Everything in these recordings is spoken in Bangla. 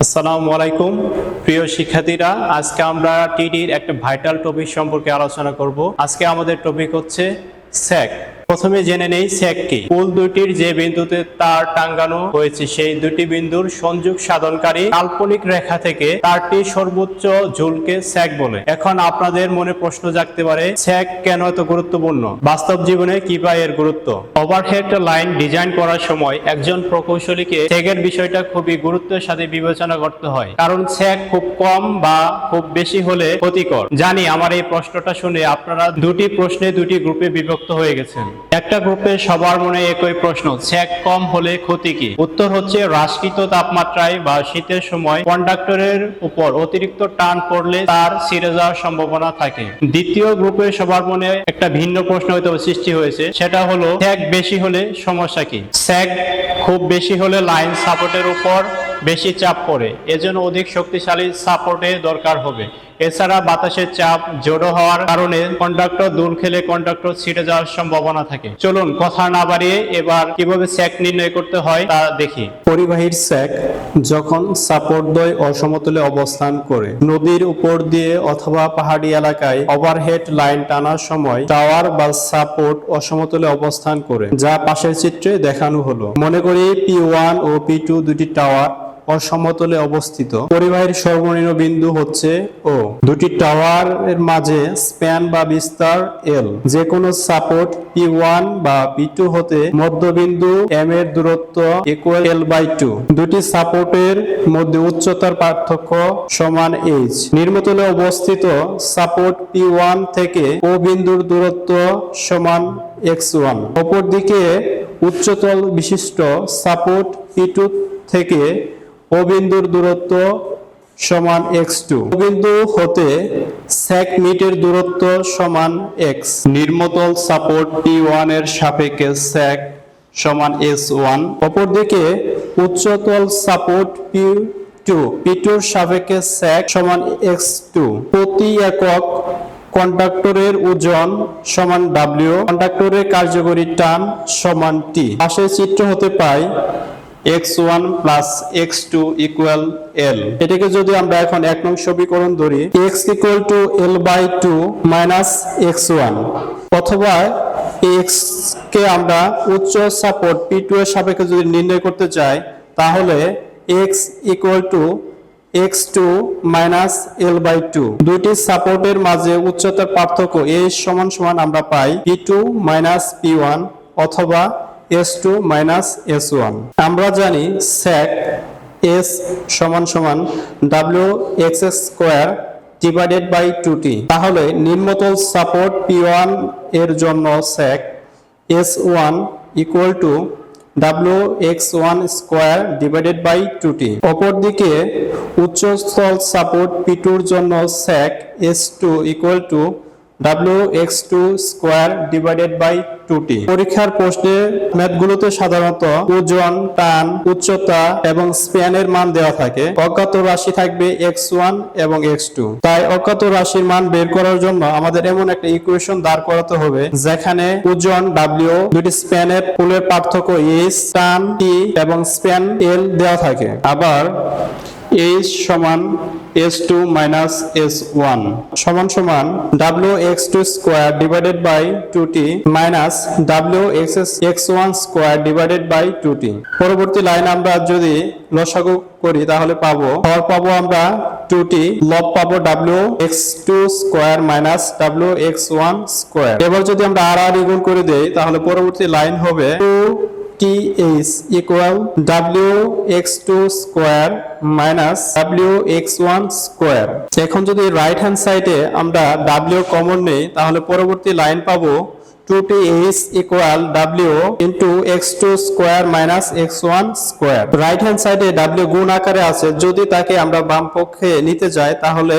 আসসালামু আলাইকুম প্রিয় শিক্ষার্থীরা, আজকে আমরা টিডির একটা ভাইটাল টপিক সম্পর্কে আলোচনা করব। আজকে আমাদের টপিক হচ্ছে সেক। প্রথমে জেনে নেই সেক কি। পুল দুইটির যে বিন্দুতে তার টাঙ্গানো হয়েছে সেই দুটি বিন্দুর সংযোগ সাধনকারী কাল্পনিক রেখা থেকে তারটির সর্বোচ্চ ঝুলকে সেক বলে। এখন আপনাদের মনে প্রশ্ন জাগতে পারে, সেক কেন এত গুরুত্বপূর্ণ, বাস্তব জীবনে কি পায় এর গুরুত্ব। ওভারহেড লাইন ডিজাইন করার সময় একজন প্রকৌশলীকে সেকের বিষয়টা খুবই গুরুত্বের সাথে বিবেচনা করতে হয়, কারণ সেক খুব কম বা খুব বেশি হলে ক্ষতিকর। জানি আমার এই প্রশ্নটা শুনে আপনারা দুটি প্রশ্নে দুটি গ্রুপে বিভক্ত হয়ে গেছেন। একটা গ্রুপে সবার মনে একই প্রশ্ন, সেক কম হলে ক্ষতি কি। উত্তর হচ্ছে, হ্রাসকৃত তাপমাত্রায় বা শীতের সময় কন্ডাক্টরের উপর অতিরিক্ত টান পড়লে তার ছিঁড়ে যাওয়ার সম্ভাবনা থাকে। দ্বিতীয় গ্রুপে সবার মনে একটা ভিন্ন প্রশ্ন হয়তো সৃষ্টি হয়েছে, সেটা হলো সেক বেশি হলে সমস্যা কি। সেক খুব বেশি হলে লাইন সাপোর্টের উপর বেশি চাপ পড়ে, এজন্য অধিক শক্তিশালী সাপোর্টের দরকার হবে। এছাড়া বাতাসের চাপ জড়ো হওয়ার কারণে কন্ডাক্টর দূর খেলে কন্ডাক্টর ছিঁড়ে যাওয়ার সম্ভাবনা থাকে। চলুন কথা না বাড়িয়ে এবার কিভাবে সেক নির্ণয় করতে হয় তা দেখি। পরিবাহীর সেক যখন সাপোর্টদ্বয় অসমতলে অবস্থান করে নদীর উপর দিয়ে অথবা পাহাড়ি এলাকায় ওভারহেড লাইন টানার সময় টাওয়ার বা সাপোর্ট অসমতলে অবস্থান করে, যা পাশের চিত্রে দেখানো হলো। মনে করি P1 ও P2 দুটি টাওয়ার অসমতলে অবস্থিত। পরিবাহীর সর্বনিম্ন বিন্দু হচ্ছে O। দুটি টাওয়ারের মাঝে স্প্যান বা বিস্তার L। যে কোনো সাপোর্ট P1 বা P2 হতে মধ্যবিন্দু M এর দূরত্ব ইকুয়াল L/2। দুটি সাপোর্টের মধ্যে উচ্চতার পার্থক্য সমান h। নিম্নতলে অবস্থিত সাপোর্ট P1 থেকে O বিন্দুর দূরত্ব সমান x1। অপরদিকে উচ্চতল বিশিষ্ট সাপোর্ট P2 থেকে ও বিন্দুর দূরত্ব সমান x2। ও বিন্দু হতে সেক মিটের দূরত্ব সমান x। নিম্নতল সাপোর্ট P1 এর সাপেক্ষে সেক সমান s1। অপরদিকে উচ্চতল সাপোর্ট P2 এর সাপেক্ষে সেক সমান x2। প্রতি একক কন্ডাক্টরের ওজন সমান W। কন্ডাক্টরের কার্যকরী টান সমান T। পাশের চিত্র হতে পাই x1 plus x2 equal L। এটাকে যদি আমরা এখন এক নং সমীকরণ ধরি, x equal to L/2 minus x1, অথবা x কে আমরা উচ্চ সাপোর্ট P2 এর সাপেক্ষে যদি নির্ণয় করতে চাই, তাহলে x equal to x2 minus L/2। দুইটি সাপোর্টের মাঝে উচ্চতার পার্থক্য h সমান সমান আমরা পাই P2 মাইনাস P1 অথবা S2 মাইনাস S1। আমরা জানি সেক S সমান সমান WX square divided by 2T। তাহলে নিম্নতল সাপোর্ট P1 এর জন্য sag S1 equal to WX1 square divided by 2T। অপরদিকে উচ্চতল সাপোর্ট P2 এর জন্য sag S2 equal to WX2 square divided by 2T। পরীক্ষার প্রশ্নে ম্যাথগুলোতে সাধারণত ওজন, টান, উচ্চতা এবং স্প্যানের মান দেওয়া থাকে। অজ্ঞাত রাশি থাকবে x1 এবং x2। তাই অজ্ঞাত রাশির মান বের করার জন্য আমাদের এমন একটা ইকুয়েশন দাঁড় করাতে হবে যেখানে ওজন W, দুটি স্প্যানের পুলের পার্থক্য h, টান T এবং স্প্যান L দেওয়া থাকে। আবার h সমান s2 মাইনাস s1 সমান সমান WX2 square divided by 2T minus WX1 square divided by 2T। পরবর্তী লাইন আমরা যদি লসাগু করি তাহলে পাবো আমরা 2T, লব পাবো WX2 square minus WX1 square. এবার যদি আমরা আর গুণ করে দেই তাহলে পরবর্তী লাইন হবে TH equal WX2 square minus WX1 square। এখন যদি রাইট হ্যান্ড সাইডে আমরা W কমন নেই তাহলে পরবর্তী লাইন পাবো 2TH equal W into x2 square minus x1 square। Right hand সাইডে W গুণ আকারে আছে, যদি তাকে আমরা বাম পক্ষে নিতে যাই তাহলে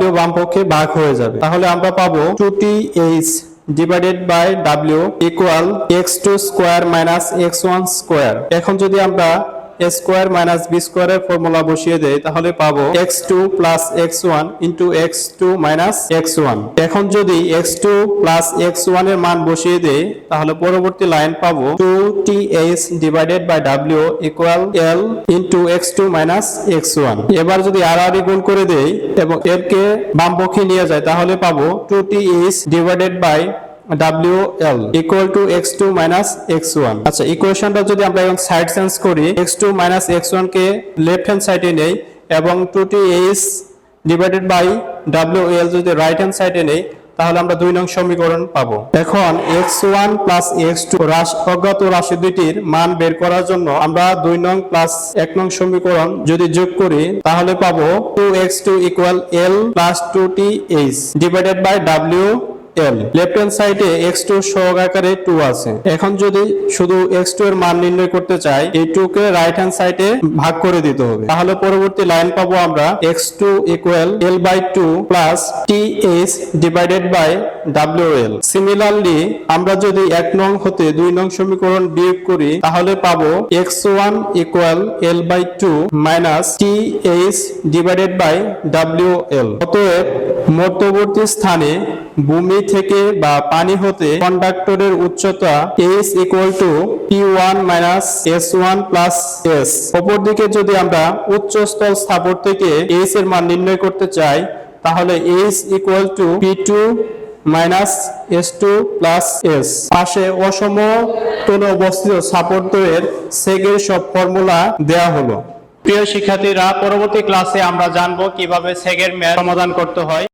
W বাম পক্ষে ভাগ হয়ে যাবে। তাহলে আমরা পাবো 2TH divided by W equal x2 square minus x1 square। এখন যদি আমরা এ স্কোয়ার মাইনাস বি স্কোয়ারের ফর্মুলা বসিয়ে দেই তাহলে পাবো x2 plus x1 into x2 minus x1। এখন যদি x2 প্লাস x1 এর মান বসিয়ে দেই তাহলে পরবর্তী লাইন পাবো 2th divided by w equal l into x2 minus x1। এবার যদি আর গুণ করে দেই এবং এর কে বাম পক্ষে নিয়ে যায় তাহলে পাবো 2th divided by WL equal to x2 minus x1। আচ্ছা, ইকুয়েশনটা যদি আমরা এখন সাইড চেঞ্জ করি, x2 minus x1 কে লেফট হ্যান্ড সাইডে নেই এবং 2th ডিভাইডেড বাই WL যদি রাইট হ্যান্ড সাইডে নেই তাহলে আমরা 2 নং সমীকরণ পাবো। এখন x1 প্লাস x2 অজ্ঞাত রাশি দুইটির মান বের করার জন্য আমরা 2 নং প্লাস 1 নং সমীকরণ যদি যোগ করি তাহলে পাবো 2x2 equal l plus 2th divided by WL। Left hand সাইডে x2 সহগ আকারে 2 আছে। এখন যদি শুধু x2 এর মান নির্ণয় করতে চাই, এই 2 কে রাইট হ্যান্ড সাইডে ভাগ করে দিতে হবে। তাহলে পরবর্তী লাইন পাবো আমরা x2 equal l by 2 plus th divided by WL। Similarly আমরা যদি 1 নং হতে 2 নং সমীকরণ বিয়োগ করি তাহলে পাবো x1 equal l by 2 minus th divided by WL। অতএব মধ্যবর্তী স্থানে ভূমি থেকে বা পানি হতে কন্ডাক্টরের উচ্চতা h equal to p1 minus s1 plus s। অপরদিকে যদি আমরা উচ্চস্থল স্থাপত্য থেকে h এর মান নির্ণয় করতে চাই তাহলে h equal to p2 minus s2 plus s। পাশে অসমতলে অবস্থিত স্থাপত্যের সেগের সব ফর্মুলা দেয়া হলো। প্রিয় শিক্ষার্থীরা, পরবর্তী ক্লাসে আমরা জানবো কিভাবে সেগের ম্যাথ সমাধান করতে হয়।